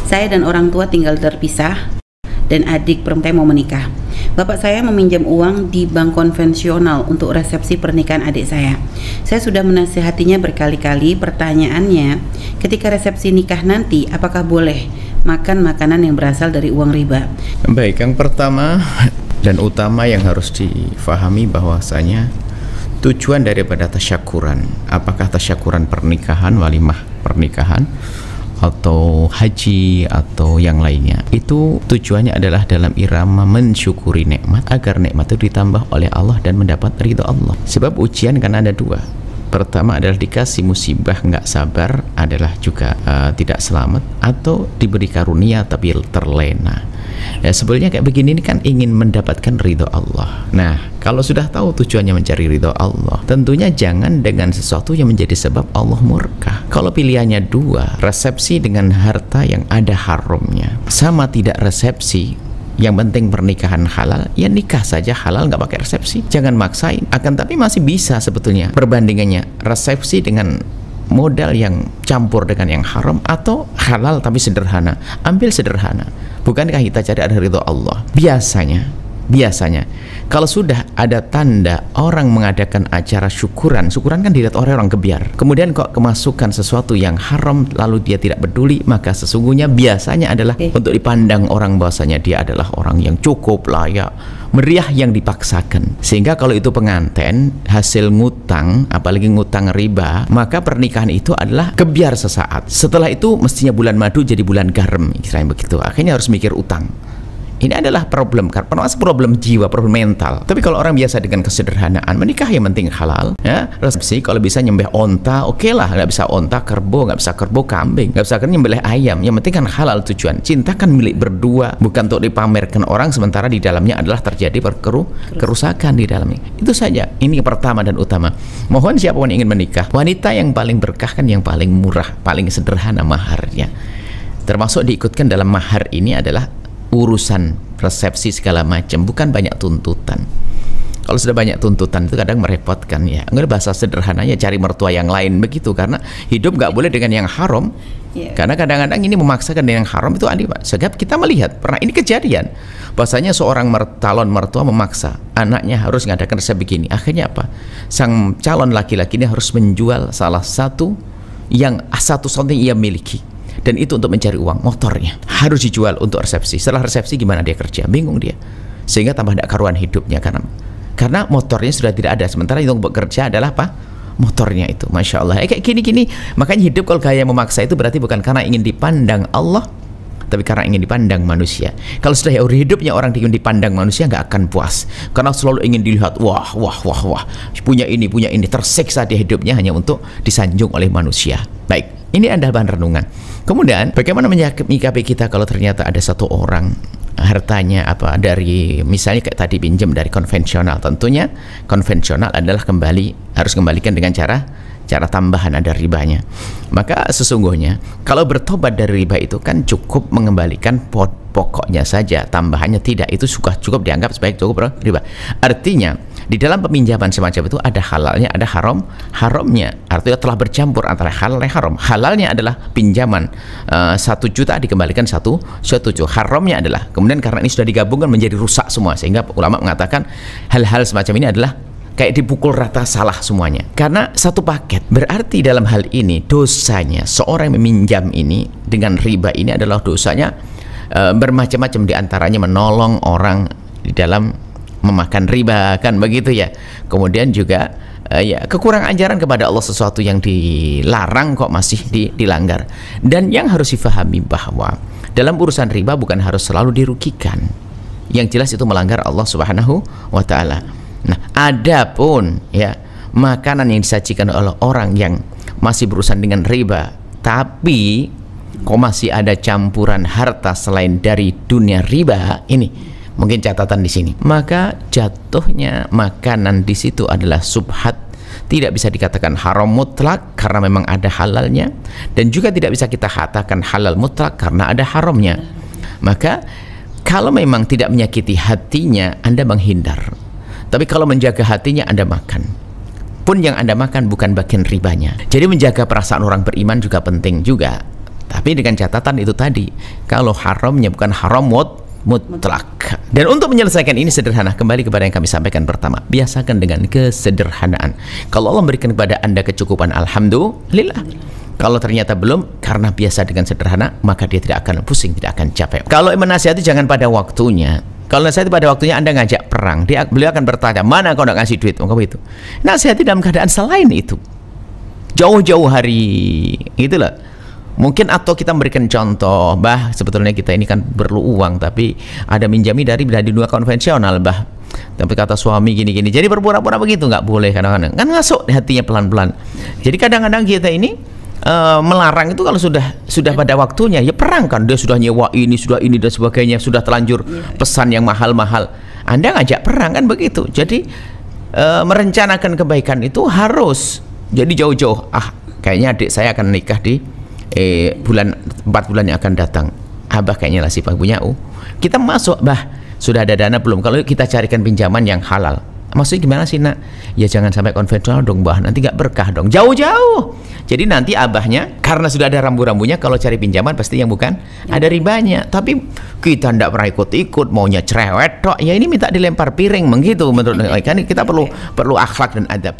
Saya dan orang tua tinggal terpisah dan adik perempuan mau menikah. Bapak saya meminjam uang di bank konvensional untuk resepsi pernikahan adik saya. Saya sudah menasihatinya berkali-kali. Pertanyaannya, ketika resepsi nikah nanti, apakah boleh makan makanan yang berasal dari uang riba? Baik, yang pertama dan utama yang harus difahami bahwasanya tujuan daripada tasyakuran, apakah tasyakuran pernikahan, walimah pernikahan, atau haji atau yang lainnya, itu tujuannya adalah dalam irama mensyukuri nikmat agar nikmat itu ditambah oleh Allah dan mendapat ridho Allah. Sebab ujian kan ada dua. Pertama adalah dikasih musibah nggak sabar, adalah juga tidak selamat, atau diberi karunia tapi terlena. Ya, sebenarnya kayak begini ini kan ingin mendapatkan ridho Allah. Nah, kalau sudah tahu tujuannya mencari ridho Allah, tentunya jangan dengan sesuatu yang menjadi sebab Allah murka. Kalau pilihannya dua, resepsi dengan harta yang ada haramnya, sama tidak resepsi, yang penting pernikahan halal, ya nikah saja halal, nggak pakai resepsi. Jangan maksain. Akan tapi masih bisa sebetulnya perbandingannya resepsi dengan modal yang campur dengan yang haram, atau halal tapi sederhana. Ambil sederhana. Bukankah kita cari ada ridho Allah? Biasanya kalau sudah ada tanda orang mengadakan acara syukuran kan dilihat orang kebiar, kemudian kok kemasukan sesuatu yang haram lalu dia tidak peduli, maka sesungguhnya biasanya adalah untuk dipandang orang bahwasanya dia adalah orang yang cukup layak, meriah yang dipaksakan. Sehingga kalau itu pengantin hasil ngutang, apalagi ngutang riba, maka pernikahan itu adalah kebiar sesaat. Setelah itu mestinya bulan madu jadi bulan garam, istilahnya begitu. Akhirnya harus mikir utang. Ini adalah problem jiwa, problem mental. Tapi kalau orang biasa dengan kesederhanaan, menikah yang penting halal, ya, resepsi kalau bisa nyembelih onta, oke lah. Nggak bisa onta, kerbau, nggak bisa kerbau, kambing, nggak bisa nyembelih ayam. Yang penting kan halal tujuan. Cinta kan milik berdua, bukan untuk dipamerkan orang, sementara di dalamnya adalah terjadi kerusakan di dalamnya. Itu saja. Ini pertama dan utama. Mohon siapapun yang ingin menikah, wanita yang paling berkah kan yang paling murah, paling sederhana maharnya. Termasuk diikutkan dalam mahar ini adalah urusan resepsi segala macam, bukan banyak tuntutan. Kalau sudah banyak tuntutan itu kadang merepotkan, ya. Enggak, bahasa sederhananya cari mertua yang lain begitu, karena hidup nggak boleh dengan yang haram. Karena kadang-kadang ini memaksakan dengan yang haram itu aneh, Pak. Sebab kita melihat pernah ini kejadian, bahwasanya seorang calon mertua memaksa anaknya harus mengadakan resep begini. Akhirnya apa? Sang calon laki-laki ini harus menjual salah satu yang satu-satunya ia miliki. Dan itu untuk mencari uang, motornya harus dijual untuk resepsi. Setelah resepsi gimana dia kerja? Bingung dia. Sehingga tambah tidak karuan hidupnya karena motornya sudah tidak ada. Sementara yang bekerja adalah apa? Motornya itu. Masya Allah. Kayak gini-gini. Makanya hidup kalau gaya memaksa itu berarti bukan karena ingin dipandang Allah, tapi karena ingin dipandang manusia. Kalau sudah hidupnya orang ingin dipandang manusia, nggak akan puas. Karena selalu ingin dilihat, wah, punya ini, tersiksa di hidupnya hanya untuk disanjung oleh manusia. Baik. Ini adalah bahan renungan. Kemudian bagaimana menyikapi kita kalau ternyata ada satu orang hartanya dari misalnya kayak tadi pinjam dari konvensional. Tentunya konvensional adalah harus kembalikan dengan cara tambahan, ada ribanya. Maka sesungguhnya kalau bertobat dari riba itu kan cukup mengembalikan pokoknya saja, tambahannya tidak. Itu sudah cukup dianggap sebagai cukup riba. Artinya di dalam peminjaman semacam itu ada halalnya, ada haramnya. Artinya telah bercampur antara halal dan haram. Halalnya adalah pinjaman 1 juta dikembalikan 1 juta. Haramnya adalah kemudian karena ini sudah digabungkan menjadi rusak semua, sehingga ulama mengatakan hal-hal semacam ini adalah kayak dipukul rata, salah semuanya. Karena satu paket. Berarti dalam hal ini dosanya seorang yang meminjam ini dengan riba ini adalah dosanya bermacam-macam, diantaranya menolong orang di dalam memakan riba, kan begitu ya. Kemudian juga ya kekurangan ajaran kepada Allah, sesuatu yang dilarang kok masih dilanggar. Dan yang harus difahami bahwa dalam urusan riba bukan harus selalu dirugikan. Yang jelas itu melanggar Allah Subhanahu wa taala. Nah, adapun ya makanan yang disajikan oleh orang yang masih berurusan dengan riba, tapi kok masih ada campuran harta selain dari dunia riba, ini mungkin catatan di sini. Maka jatuhnya makanan di situ adalah subhat, tidak bisa dikatakan haram mutlak karena memang ada halalnya, dan juga tidak bisa kita katakan halal mutlak karena ada haramnya. Maka kalau memang tidak menyakiti hatinya, Anda menghindar. Tapi kalau menjaga hatinya, Anda makan. Pun yang Anda makan bukan bagian ribanya. Jadi menjaga perasaan orang beriman juga penting juga. Tapi dengan catatan itu tadi, kalau haramnya bukan haram mutlak. Dan untuk menyelesaikan ini sederhana, kembali kepada yang kami sampaikan pertama, biasakan dengan kesederhanaan. Kalau Allah memberikan kepada Anda kecukupan, alhamdulillah. Kalau ternyata belum, karena biasa dengan sederhana, maka dia tidak akan pusing, tidak akan capek. Kalau menasihati jangan pada waktunya. Kalau nasihati pada waktunya Anda ngajak perang, beliau akan bertanya, mana kau nak ngasih duit? Itu. Nasihati dalam keadaan selain itu. Jauh-jauh hari, gitulah. Mungkin atau kita memberikan contoh, bah sebetulnya kita ini kan perlu uang, tapi ada minjami dari dunia konvensional, bah. Tapi kata suami gini-gini, jadi berpura-pura begitu, nggak boleh kadang-kadang. Kan ngasuk di hatinya pelan-pelan. Jadi kadang-kadang kita ini melarang itu kalau sudah pada waktunya, ya perang kan, dia sudah nyewa ini, sudah ini dan sebagainya, sudah terlanjur pesan yang mahal-mahal. Anda ngajak perang kan begitu. Jadi merencanakan kebaikan itu harus. Jadi jauh-jauh, kayaknya adik saya akan nikah di 4 bulan yang akan datang. Abah kayaknya lah sifat punya. Kita masuk, bah, sudah ada dana belum? Kalau kita carikan pinjaman yang halal. Maksudnya gimana sih, nak? Ya jangan sampai konvensional dong, bah, nanti gak berkah dong. Jauh-jauh. Jadi nanti abahnya, karena sudah ada rambu-rambunya, kalau cari pinjaman pasti yang bukan ada ribanya. Tapi kita ndak pernah ikut-ikut, maunya cerewet tok. Ya ini minta dilempar piring begitu menurut kan kita perlu akhlak dan adab.